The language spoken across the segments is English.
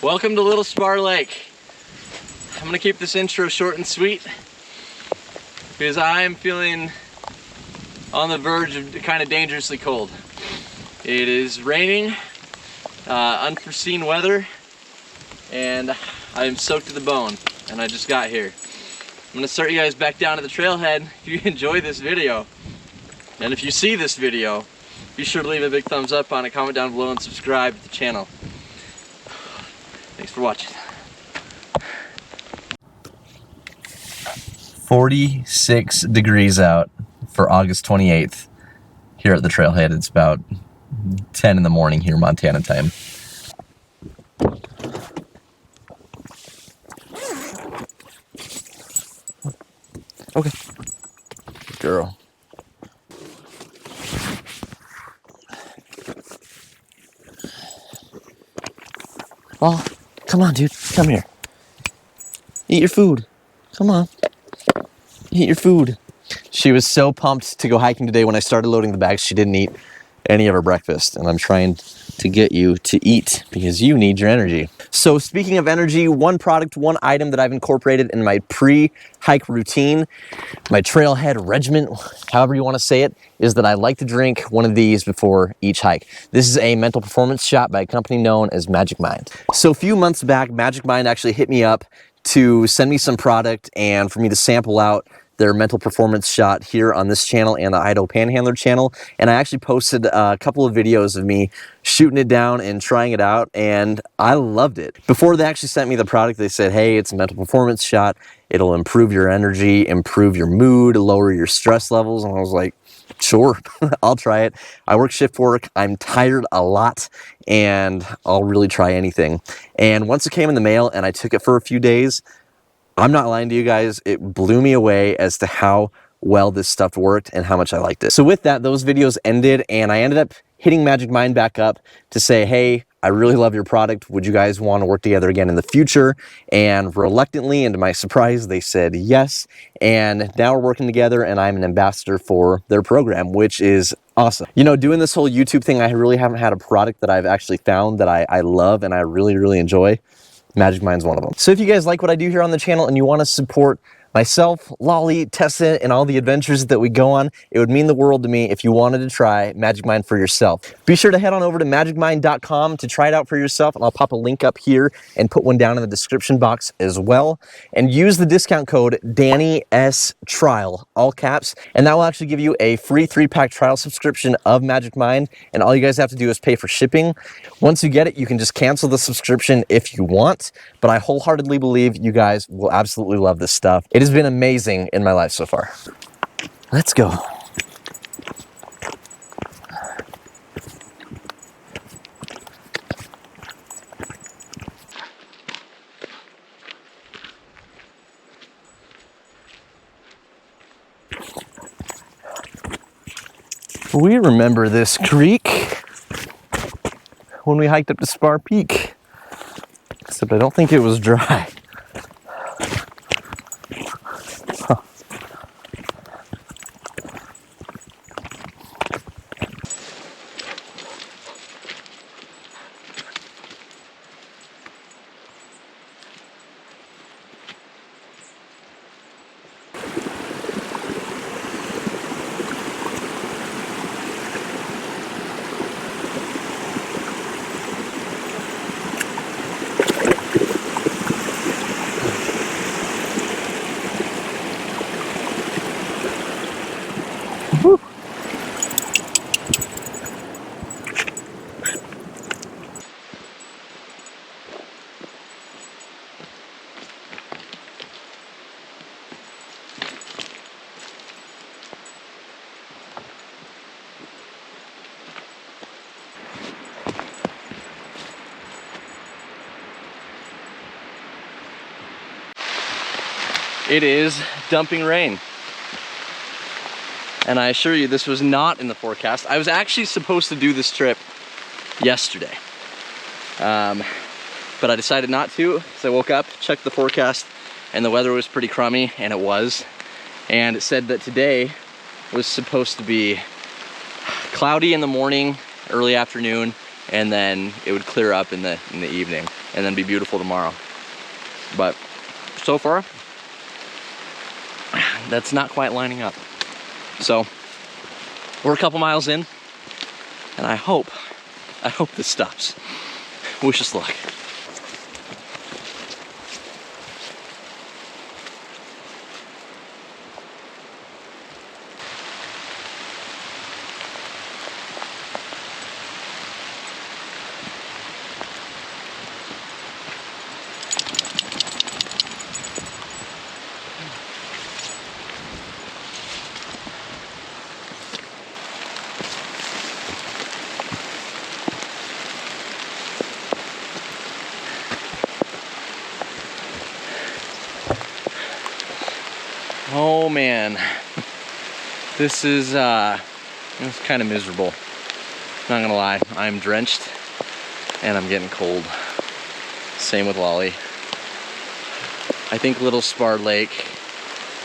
Welcome to Little Spar Lake. I'm gonna keep this intro short and sweet because I am feeling on the verge of kind of dangerously cold. It is raining, unforeseen weather, and I am soaked to the bone, and I just got here. I'm gonna start you guys back down to the trailhead. If you enjoy this video, and if you see this video, be sure to leave a big thumbs up on it, comment down below, and subscribe to the channel. Thanks for watching. 46 degrees out for August 28th here at the trailhead. It's about 10 in the morning here, Montana time. Okay. Good girl. Oh, come on, dude. Come here. Eat your food. Come on. Eat your food. She was so pumped to go hiking today. When I started loading the bags, she didn't eat any of her breakfast, and I'm trying to get you to eat because you need your energy. So speaking of energy, one product, one item that I've incorporated in my pre-hike routine, my trailhead regimen, however you want to say it, is that I like to drink one of these before each hike. This is a mental performance shot by a company known as Magic Mind. So a few months back, Magic Mind actually hit me up to send me some product and for me to sample out their mental performance shot here on this channel and the Idaho Panhandler channel. And I actually posted a couple of videos of me shooting it down and trying it out, and I loved it. Before they actually sent me the product, they said, hey, it's a mental performance shot. It'll improve your energy, improve your mood, lower your stress levels. And I was like, sure, I'll try it. I work shift work. I'm tired a lot, and I'll really try anything. And once it came in the mail and I took it for a few days, I'm not lying to you guys, it blew me away as to how well this stuff worked and how much I liked it. So with that, those videos ended, and I ended up hitting Magic Mind back up to say, hey, I really love your product. Would you guys want to work together again in the future? And reluctantly, and to my surprise, they said yes. And now we're working together, and I'm an ambassador for their program, which is awesome. You know, doing this whole YouTube thing, I really haven't had a product that I've actually found that I love and I really, really enjoy. Magic Mind's one of them. So if you guys like what I do here on the channel and you want to support myself, Lolly, Tessa, and all the adventures that we go on, it would mean the world to me if you wanted to try Magic Mind for yourself. Be sure to head on over to magicmind.com to try it out for yourself, and I'll pop a link up here and put one down in the description box as well. And use the discount code DannySTrial, all caps, and that will actually give you a free 3-pack trial subscription of Magic Mind, and all you guys have to do is pay for shipping. Once you get it, you can just cancel the subscription if you want, but I wholeheartedly believe you guys will absolutely love this stuff. It has been amazing in my life so far. Let's go. We remember this creek when we hiked up to Spar Peak, except I don't think it was dry. Woo. It is dumping rain. And I assure you, this was not in the forecast. I was actually supposed to do this trip yesterday. But I decided not to, so I woke up, checked the forecast, and the weather was pretty crummy, and it was. And it said that today was supposed to be cloudy in the morning, early afternoon, and then it would clear up in the evening. and then be beautiful tomorrow. But so far, that's not quite lining up. So we're a couple miles in, and I hope this stops. Wish us luck. Oh man, this is it's kind of miserable. Not gonna lie, I'm drenched and I'm getting cold. Same with Lolly. I think Little Spar Lake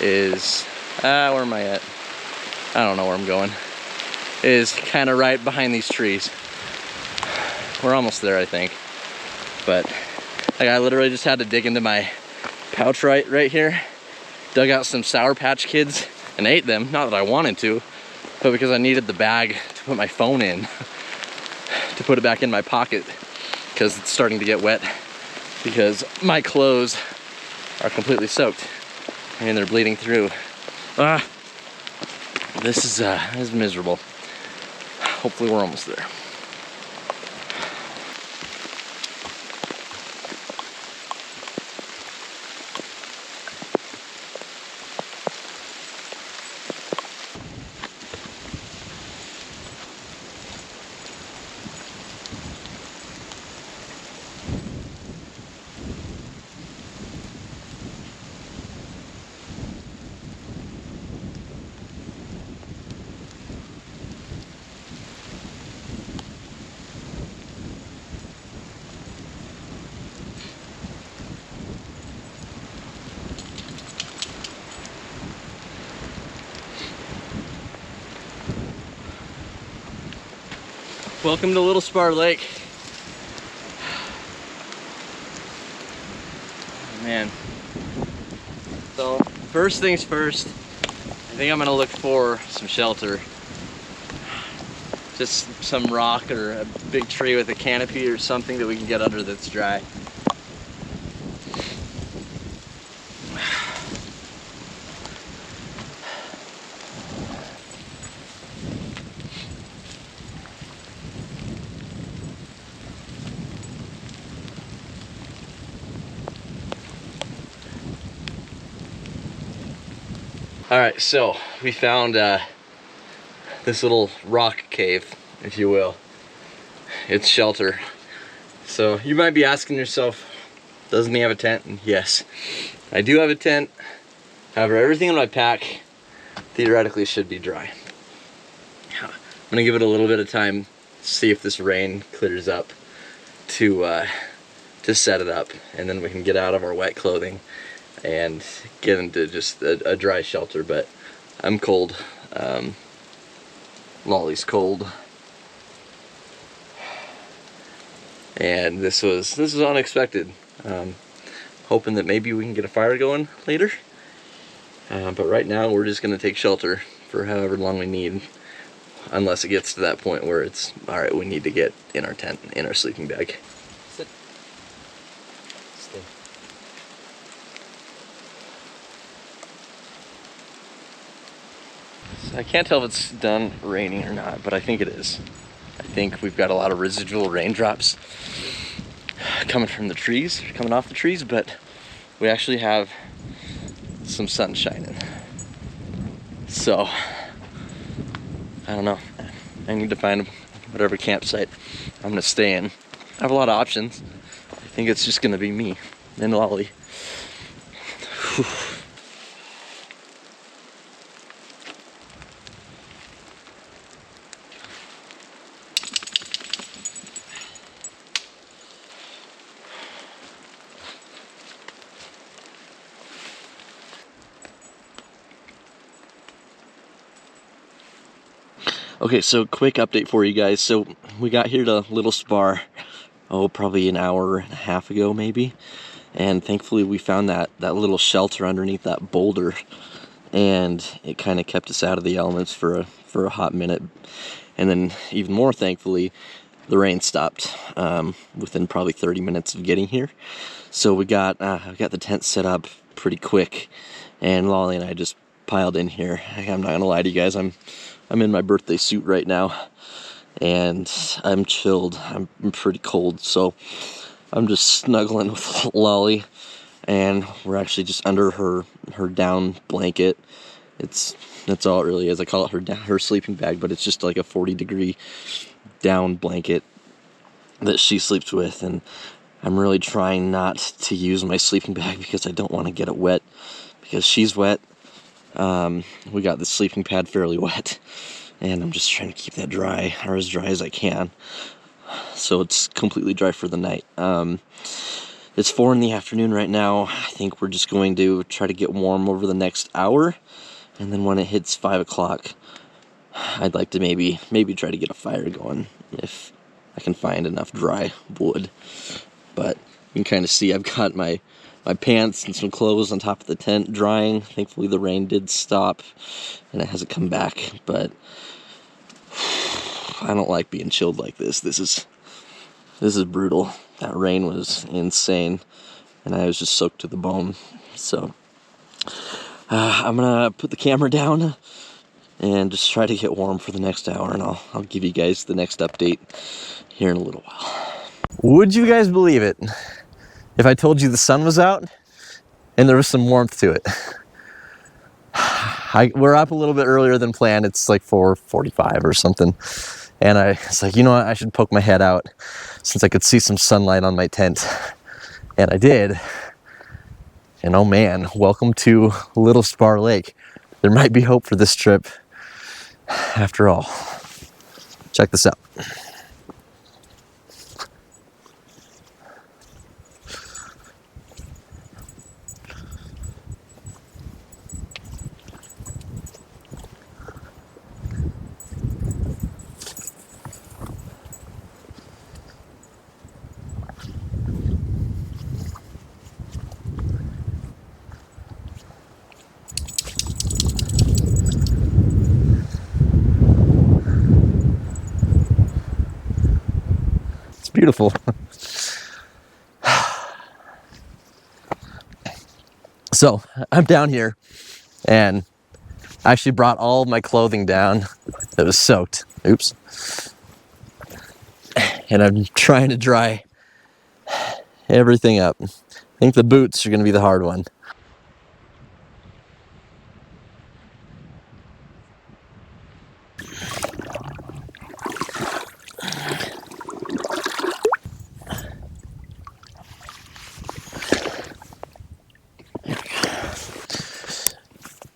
is, where am I at? I don't know where I'm going. Is kind of right behind these trees. We're almost there, I think. But like, I literally just had to dig into my pouch right here. Dug out some Sour Patch Kids and ate them. Not that I wanted to, but because I needed the bag to put my phone in, to put it back in my pocket, because it's starting to get wet, because my clothes are completely soaked and they're bleeding through. This is miserable. Hopefully we're almost there. Welcome to Little Spar Lake. Man. So, first things first, I think I'm gonna look for some shelter. Just some rock or a big tree with a canopy or something that we can get under that's dry. All right, so we found this little rock cave, if you will. It's shelter. So you might be asking yourself, doesn't he have a tent? And yes, I do have a tent. However, everything in my pack theoretically should be dry. I'm gonna give it a little bit of time, see if this rain clears up, to set it up, and then we can get out of our wet clothing and get into just a dry shelter. But I'm cold. Lolly's cold. And this was unexpected. Hoping that maybe we can get a fire going later. But right now we're just gonna take shelter for however long we need, unless it gets to that point where it's, all right, we need to get in our tent, in our sleeping bag. Sit. Stay. So I can't tell if it's done raining or not, but I think it is. I think we've got a lot of residual raindrops coming from the trees, coming off the trees, but we actually have some sun shining. So, I don't know. I need to find whatever campsite I'm gonna stay in. I have a lot of options. I think it's just gonna be me and Lolly. Whew. Okay, so quick update for you guys. So we got here to Little Spar probably an hour and a half ago maybe. And thankfully we found that little shelter underneath that boulder, and it kind of kept us out of the elements for a hot minute. And then even more thankfully, the rain stopped within probably 30 minutes of getting here. So we got the tent set up pretty quick, and Lolly and I just piled in here. I'm not gonna lie to you guys, I'm in my birthday suit right now, and I'm chilled. I'm pretty cold, so I'm just snuggling with Lolly, and we're actually just under her down blanket. That's all it really is. I call it her sleeping bag, but it's just like a 40-degree down blanket that she sleeps with. And I'm really trying not to use my sleeping bag because I don't want to get it wet, because she's wet. We got the sleeping pad fairly wet, and I'm just trying to keep that dry, or as dry as I can, so it's completely dry for the night. It's 4 in the afternoon right now. I think we're just going to try to get warm over the next hour, and then when it hits 5 o'clock, I'd like to maybe try to get a fire going if I can find enough dry wood. But you can kind of see I've got my pants and some clothes on top of the tent drying. Thankfully the rain did stop and it hasn't come back, but I don't like being chilled like this. This is brutal. That rain was insane, and I was just soaked to the bone. So I'm gonna put the camera down and just try to get warm for the next hour, and I'll give you guys the next update here in a little while. Would you guys believe it if I told you the sun was out and there was some warmth to it? We're up a little bit earlier than planned. It's like 4:45 or something. And I was like, you know what? I should poke my head out since I could see some sunlight on my tent. And I did. And oh man, welcome to Little Spar Lake. There might be hope for this trip after all. Check this out. Beautiful. So I'm down here and I actually brought all of my clothing down that was soaked. Oops. And I'm trying to dry everything up. I think the boots are going to be the hard one.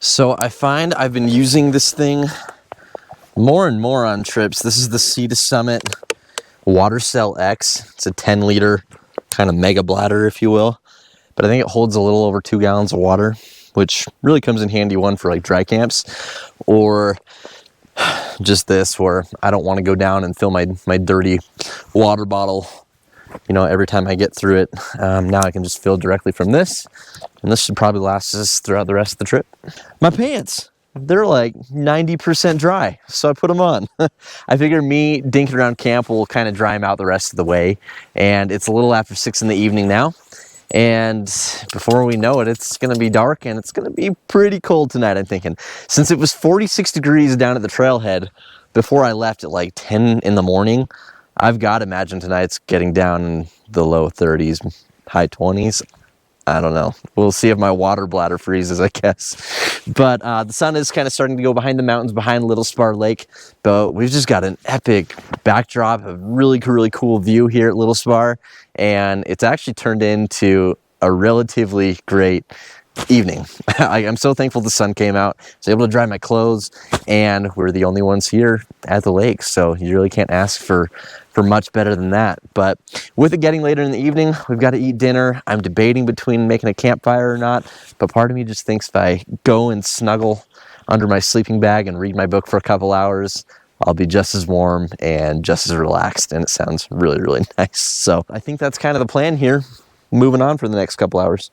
So I find I've been using this thing more and more on trips. This is the Sea to Summit Water Cell X. It's a 10-liter kind of mega bladder, if you will. But I think it holds a little over 2 gallons of water, which really comes in handy, one for like dry camps, or just this where I don't want to go down and fill my dirty water bottle, you know, every time I get through it. Now I can just fill directly from this, and this should probably last us throughout the rest of the trip. My pants, they're like 90% dry, so I put them on. I figure me dinking around camp will kind of dry them out the rest of the way, and it's a little after 6 in the evening now, and before we know it, it's going to be dark, and it's going to be pretty cold tonight, I'm thinking. Since it was 46 degrees down at the trailhead before I left at like 10 in the morning, I've got to imagine tonight's getting down in the low 30s, high 20s. I don't know. We'll see if my water bladder freezes, I guess. But the sun is kind of starting to go behind the mountains, behind Little Spar Lake. But we've just got an epic backdrop, a really cool view here at Little Spar. And it's actually turned into a relatively great evening. I'm so thankful the sun came out. I was able to dry my clothes, and we're the only ones here at the lake. So you really can't ask for much better than that. But with it getting later in the evening, we've got to eat dinner. I'm debating between making a campfire or not, but part of me just thinks if I go and snuggle under my sleeping bag and read my book for a couple hours, I'll be just as warm and just as relaxed, and it sounds really, really nice. So I think that's kind of the plan here, moving on for the next couple hours.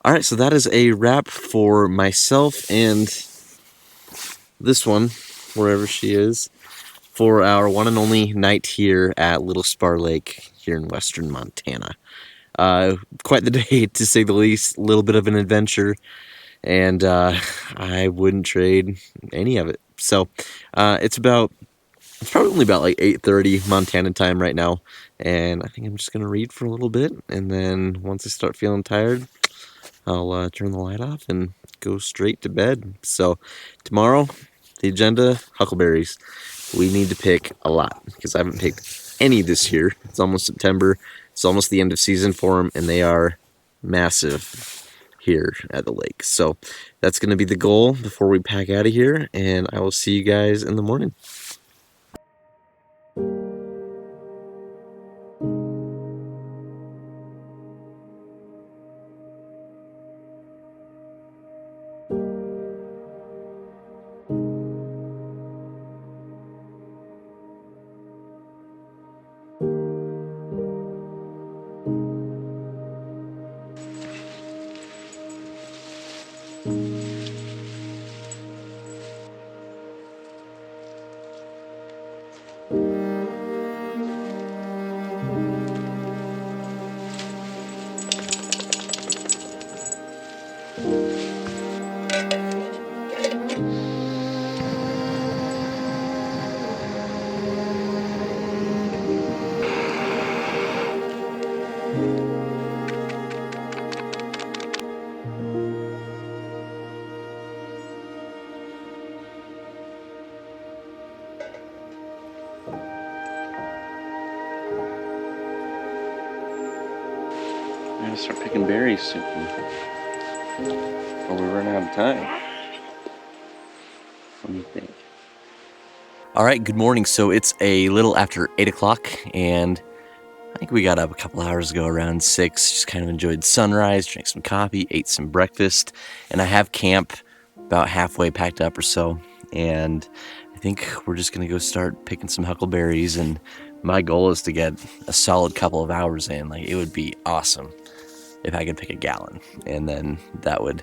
All right, so that is a wrap for myself and this one, wherever she is, for our one and only night here at Little Spar Lake here in western Montana. Quite the day, to say the least. A little bit of an adventure, and I wouldn't trade any of it. So it's probably only about like 8:30 Montana time right now, and I think I'm just gonna read for a little bit, and then once I start feeling tired, I'll turn the light off and go straight to bed. So tomorrow, the agenda, huckleberries. We need to pick a lot because I haven't picked any this year. It's almost September. It's almost the end of season for them, and they are massive here at the lake. So that's going to be the goal before we pack out of here, and I will see you guys in the morning. We're gonna start picking berries soon, or we run out of time. What do you think? All right, good morning. So it's a little after 8 o'clock, and I think we got up a couple hours ago around 6, just kind of enjoyed sunrise, drank some coffee, ate some breakfast, and I have camp about halfway packed up or so, and I think we're just gonna go start picking some huckleberries, and my goal is to get a solid couple of hours in. Like, it would be awesome if I could pick a gallon, and then that would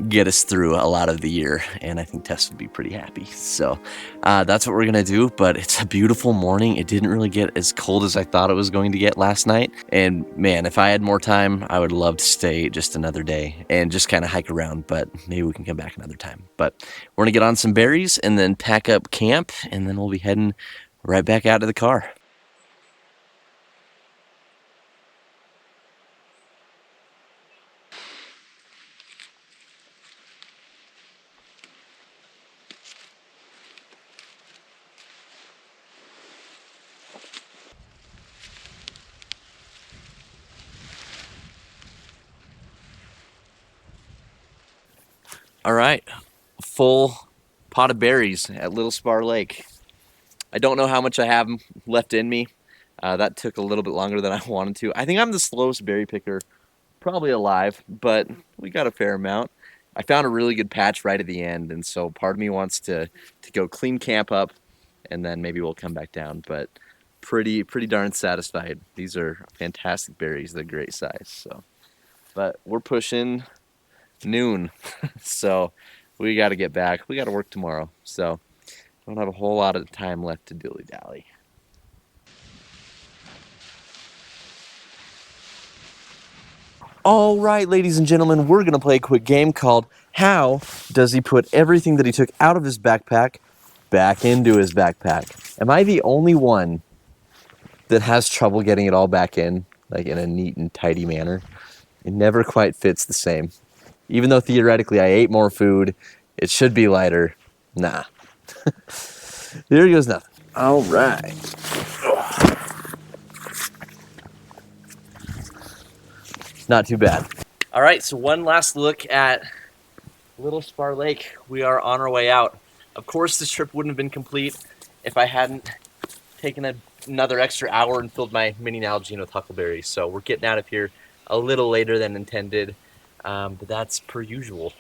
get us through a lot of the year, and I think Tess would be pretty happy. So that's what we're gonna do. But it's a beautiful morning. It didn't really get as cold as I thought it was going to get last night, and man, if I had more time, I would love to stay just another day and just kind of hike around, but maybe we can come back another time. But we're gonna get on some berries and then pack up camp, and then we'll be heading right back out to the car. All right, full pot of berries at Little Spar Lake. I don't know how much I have left in me. That took a little bit longer than I wanted to. I think I'm the slowest berry picker probably alive, but we got a fair amount. I found a really good patch right at the end, and so part of me wants to go clean camp up, and then maybe we'll come back down, but pretty darn satisfied. These are fantastic berries. They're great size. So, but we're pushing noon, so we got to get back. We got to work tomorrow, so don't have a whole lot of time left to dilly-dally. All right, ladies and gentlemen, we're going to play a quick game called How Does He Put Everything That He Took Out of His Backpack Back Into His Backpack? Am I the only one that has trouble getting it all back in, like in a neat and tidy manner? It never quite fits the same. Even though theoretically I ate more food, it should be lighter. Nah. Here goes nothing. All right. not too bad. All right, so one last look at Little Spar Lake. We are on our way out. Of course, this trip wouldn't have been complete if I hadn't taken another extra hour and filled my mini Nalgene with huckleberries. So we're getting out of here a little later than intended, but that's per usual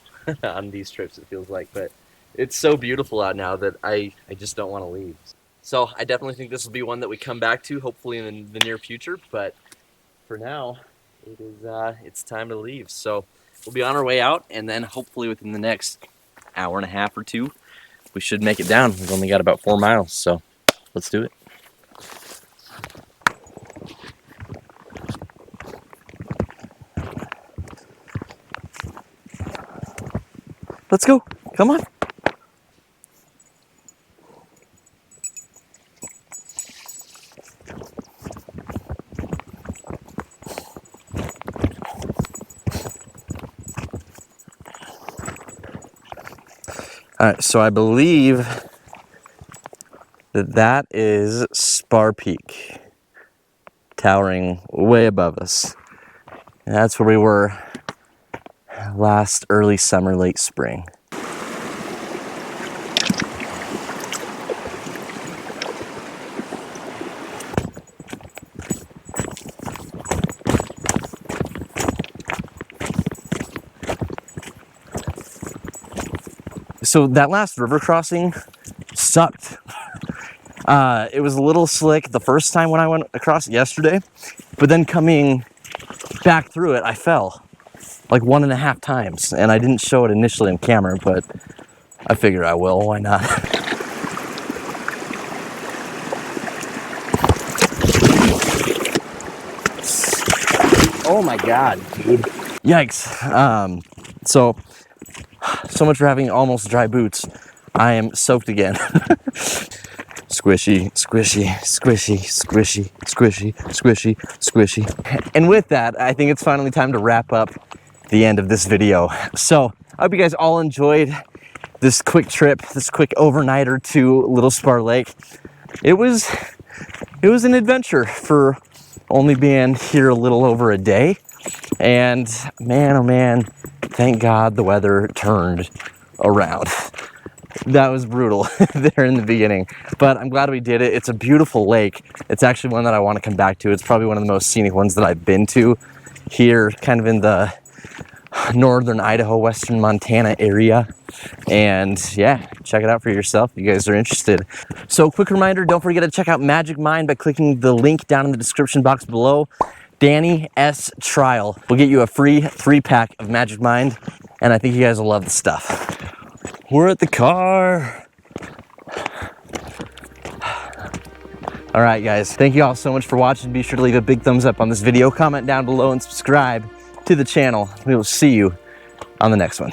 on these trips, it feels like. But it's so beautiful out now that I just don't want to leave. So I definitely think this will be one that we come back to, hopefully in the near future. But for now, it's time to leave. So we'll be on our way out, and then hopefully within the next hour and a half or two, we should make it down. We've only got about 4 miles, so let's do it. Let's go. Come on. All right, so I believe that is Spar Peak, towering way above us. And that's where we were last early summer, late spring. So that last river crossing sucked. It was a little slick the first time when I went across yesterday, but then coming back through it, I fell like 1.5 times, and I didn't show it initially on camera, but I figure I will. Why not? Oh my God, dude. Yikes. So much for having almost dry boots. I am soaked again. Squishy, squishy, squishy, squishy, squishy, squishy, squishy. And with that, I think it's finally time to wrap up the end of this video. So I hope you guys all enjoyed this quick trip, this quick overnighter to Little Spar Lake. It was an adventure for only being here a little over a day. And man, oh man, thank God the weather turned around. That was brutal there in the beginning, but I'm glad we did it. It's a beautiful lake. It's actually one that I want to come back to. It's probably one of the most scenic ones that I've been to here, kind of in the northern Idaho, western Montana area. And yeah, check it out for yourself if you guys are interested. So quick reminder, don't forget to check out Magic Mind by clicking the link down in the description box below. Danny S Trial will get you a free 3-pack of Magic Mind, and I think you guys will love the stuff. We're at the car. All right, guys, thank you all so much for watching. Be sure to leave a big thumbs up on this video, comment down below, and subscribe to the channel. We will see you on the next one.